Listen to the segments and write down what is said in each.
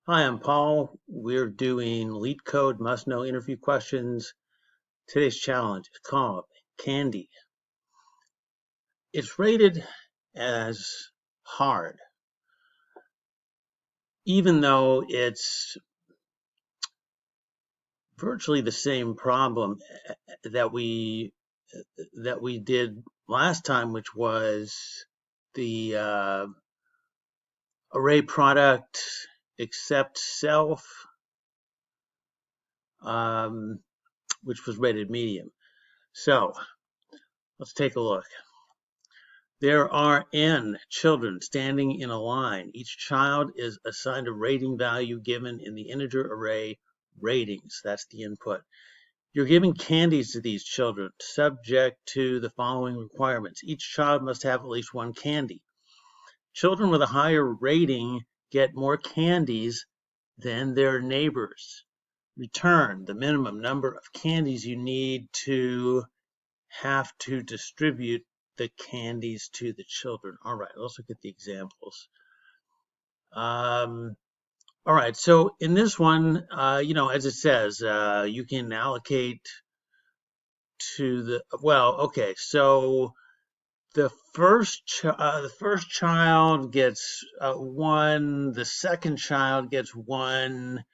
Hi, I'm Paul. We're doing Leetcode must-know interview questions. Today's challenge is called Candy. It's rated as hard, even though it's virtually the same problem that we did last time, which was the array product except self, which was rated medium. So let's take a look. There are n children standing in a line. Each child is assigned a rating value given in the integer array ratings. That's the input. You're giving candies to these children, subject to the following requirements. Each child must have at least one candy. Children with a higher rating get more candies than their neighbors. Return the minimum number of candies you need to have to distribute the candies to the children. All right, let's look at the examples. All right, so in this one, as it says, you can allocate to the, okay, so the first child gets 1, the second child gets 1,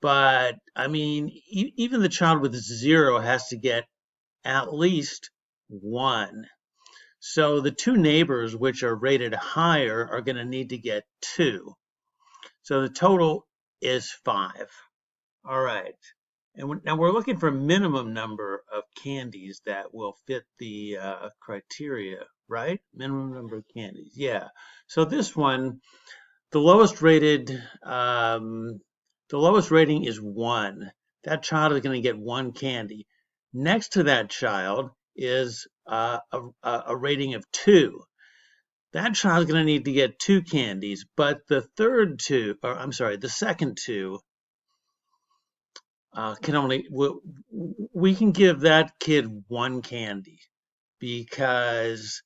but I mean, even the child with 0 has to get at least 1. So the two neighbors, which are rated higher, are going to need to get 2. So the total is 5. All right. And now we're looking for a minimum number of candies that will fit the criteria, right? Minimum number of candies. Yeah. So this one, the lowest rating is 1. That child is going to get 1 candy. Next to that child is a rating of 2. That child's going to need to get 2 candies, but the second two we can give that kid 1 candy because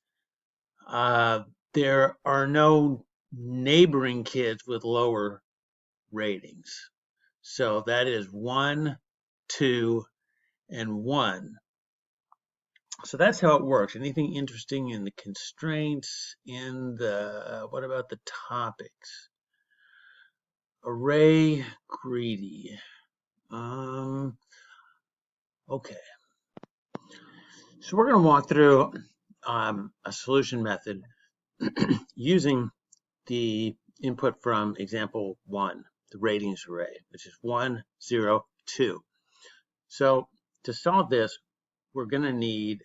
there are no neighboring kids with lower ratings. So that is 1, 2, and 1. So that's how it works. Anything interesting in the constraints, what about the topics? Array greedy. Okay. So we're going to walk through a solution method using the input from example 1, the ratings array, which is 1, 0, 2. So to solve this, we're going to need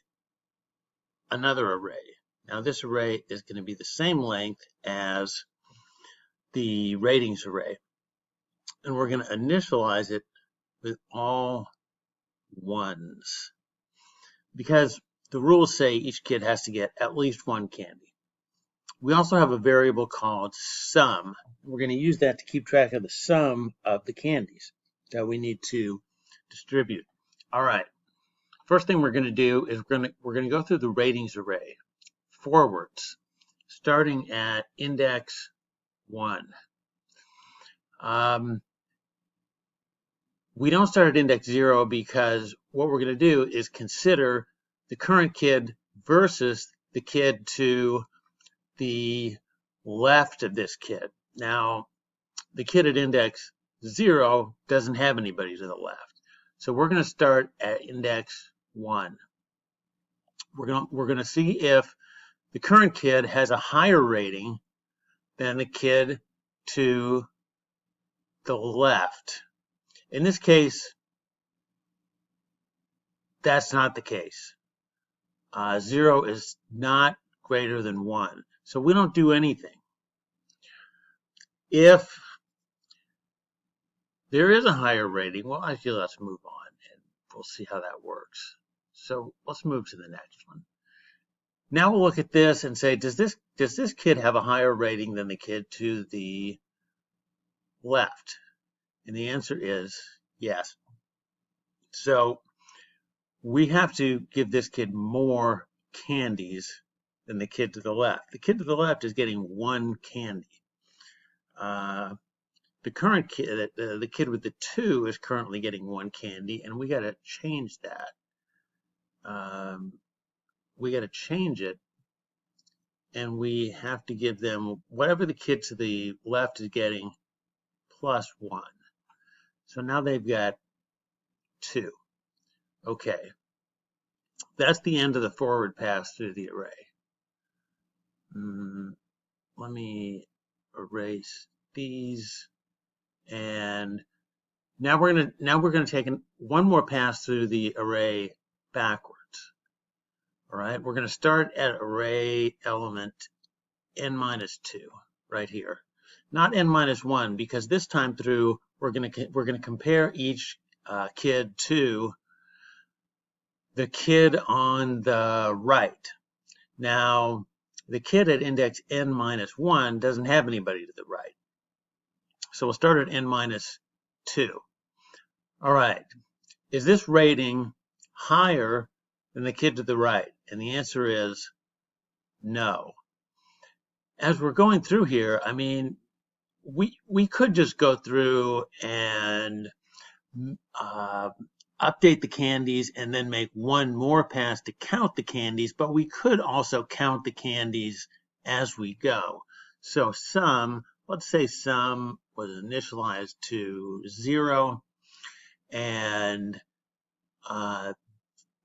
another array. Now this array is going to be the same length as the ratings array, and we're going to initialize it with all 1s because the rules say each kid has to get at least 1 candy. We also have a variable called sum. We're going to use that to keep track of the sum of the candies that we need to distribute. All right. First thing we're going to do is we're going to go through the ratings array forwards, starting at index 1. We don't start at index 0 because what we're going to do is consider the current kid versus the kid to the left of this kid. Now, the kid at index 0 doesn't have anybody to the left. So we're going to start at index 1. We're going to see if the current kid has a higher rating than the kid to the left. In this case, that's not the case. 0 is not greater than 1. So we don't do anything. If there is a higher rating, well, actually, let's move on and we'll see how that works. So let's move to the next one. Now we'll look at this and say, does this kid have a higher rating than the kid to the left? And the answer is yes. So we have to give this kid more candies than the kid to the left. The kid to the left is getting 1 candy. the current kid, the kid with the 2 is currently getting 1 candy, and we got to change that. We got to change it, and we have to give them whatever the kid to the left is getting plus 1. So now they've got 2. Okay, that's the end of the forward pass through the array. Let me erase these, and now we're gonna take one more pass through the array backwards. All right, we're gonna start at array element n minus 2 right here, not n minus 1, because this time through we're gonna compare each kid to the kid on the right. Now, the kid at index n minus 1 doesn't have anybody to the right. So we'll start at n minus 2. All right, is this rating higher than the kid to the right? And the answer is no. As we're going through here, I mean, we could just go through and update the candies and then make one more pass to count the candies, but we could also count the candies as we go. So sum, let's say sum was initialized to 0, and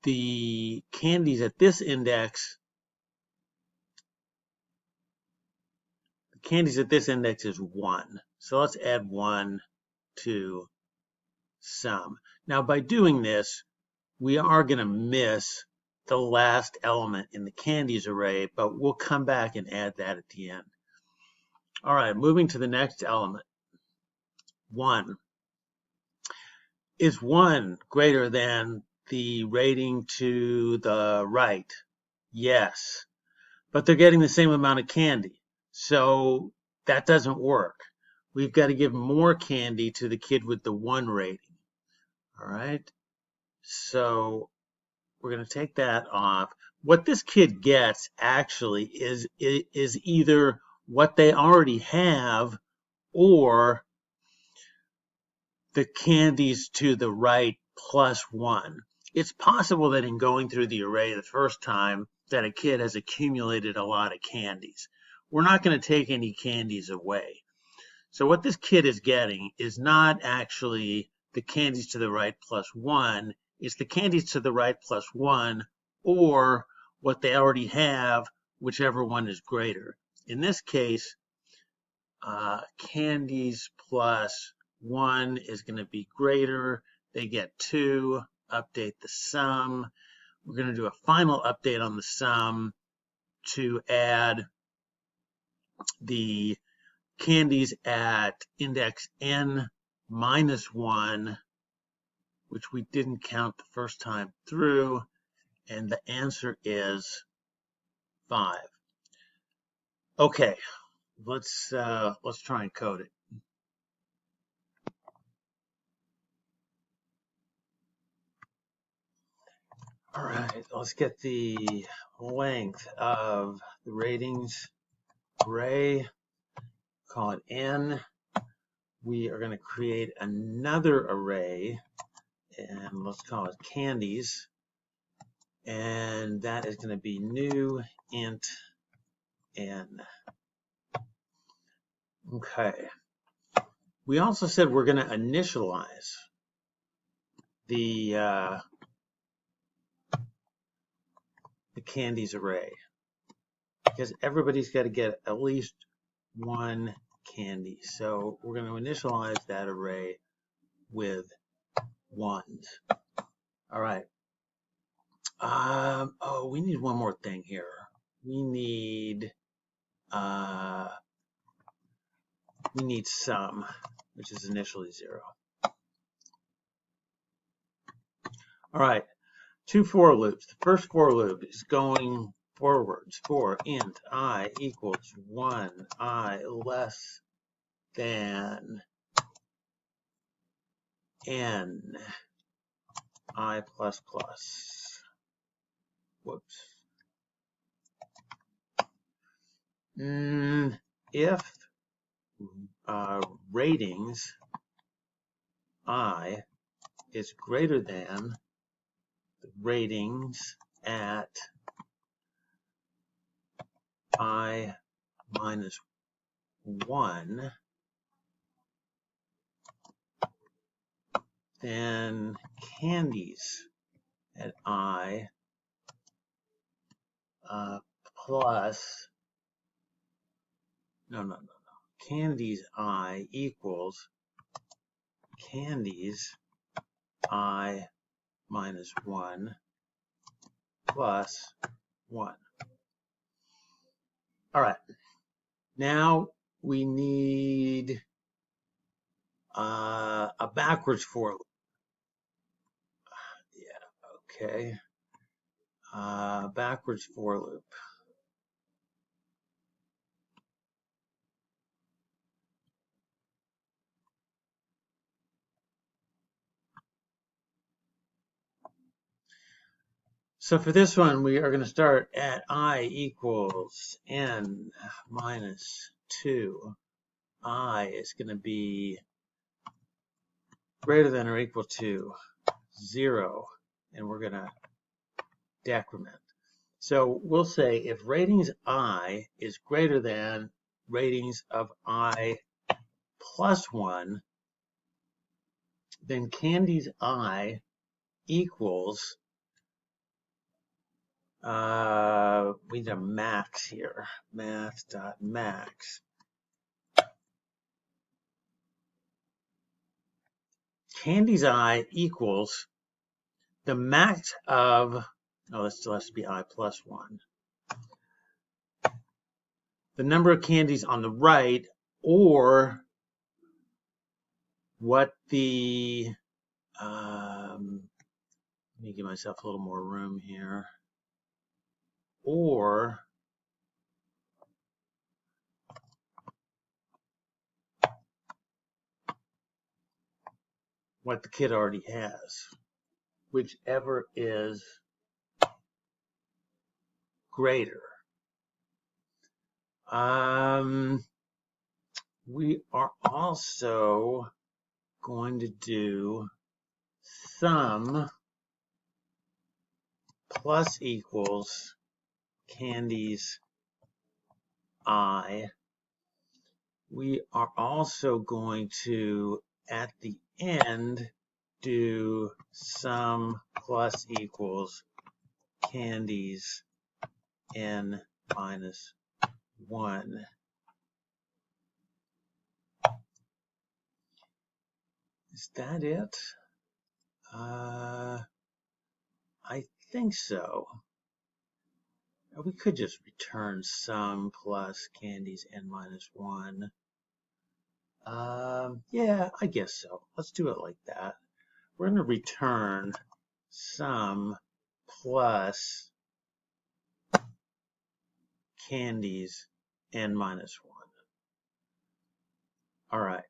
the candies at this index, is 1. So let's add 1 to sum. Now by doing this, we are going to miss the last element in the candies array, but we'll come back and add that at the end. All right, moving to the next element, 1. Is 1 greater than the rating to the right? Yes, but they're getting the same amount of candy, so that doesn't work. We've got to give more candy to the kid with the 1 rating. All right, so we're going to take that off. What this kid gets actually is either what they already have or the candies to the right plus 1. It's possible that in going through the array the first time that a kid has accumulated a lot of candies. We're not going to take any candies away. So what this kid is getting is not actually the candies to the right plus 1. It's the candies to the right plus 1 or what they already have, whichever one is greater. In this case, candies plus 1 is going to be greater. They get 2. Update the sum. We're going to do a final update on the sum to add the candies at index n minus 1, which we didn't count the first time through, and the answer is 5. Okay, let's try and code it. All right, let's get the length of the ratings array, call it n. We are going to create another array, and let's call it candies, and that is going to be new int n. Okay. We also said we're going to initialize the candies array, because everybody's got to get at least 1 candy. So we're going to initialize that array with 1s. All right. Oh, we need one more thing here. We need sum, which is initially 0. All right. 2 for loops. The first for loop is going forwards for int I equals 1, I less than n, I plus plus. Whoops. If ratings I is greater than the ratings at I minus 1, then candies at I plus, no. Candies I equals candies I minus 1 plus 1. All right. Now we need a backwards for loop. Yeah, okay. Backwards for loop. So for this one, we are going to start at I equals n minus 2. I is going to be greater than or equal to 0, and we're going to decrement. So we'll say if ratings I is greater than ratings of I plus 1, then candies I equals, we need a max here, math.max. Candies I equals the max of, oh, that still has to be I plus 1. The number of candies on the right, or what the, let me give myself a little more room here, or what the kid already has, whichever is greater. We are also going to do sum plus equals candies I. We are also going to, at the end, do sum plus equals candies n minus 1. Is that it? I think so. We could just return sum plus candies n minus 1. Yeah, I guess so. Let's do it like that. We're going to return sum plus candies n minus 1. All right.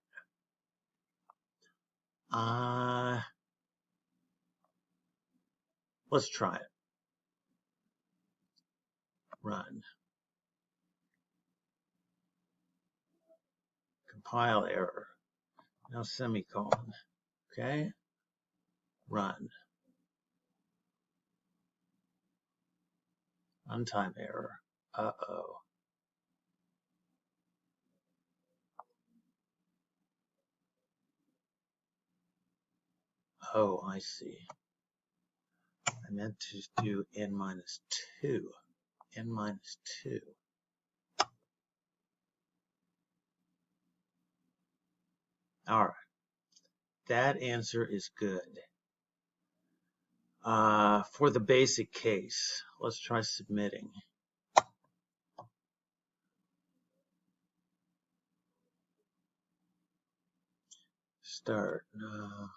Let's try it. Run. Compile error. No semicolon. Okay. Run. Runtime error. Uh-oh. Oh, I see. I meant to do n minus 2. N minus 2. All right. That answer is good. For the basic case, let's try submitting. Start. No.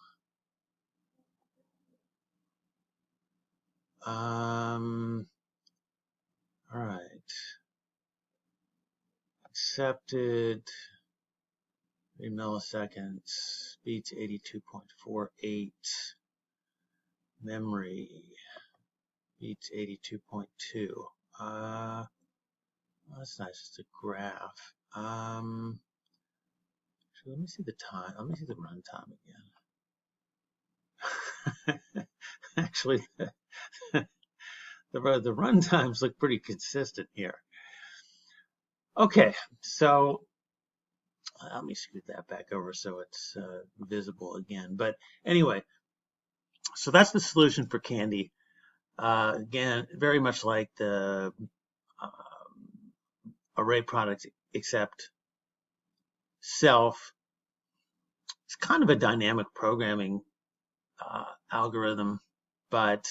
All right. Accepted. 3 milliseconds. Speed 82.48. Memory. Beats 82.2. That's nice. It's a graph. Actually, let me see the time. Let me see the run time again. Actually, the run times look pretty consistent here. Okay, so let me scoot that back over so it's visible again. But anyway, so that's the solution for candy. Again, very much like the array products, except self. It's kind of a dynamic programming algorithm, but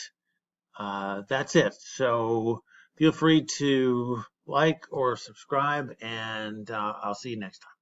that's it. So feel free to like or subscribe, and I'll see you next time.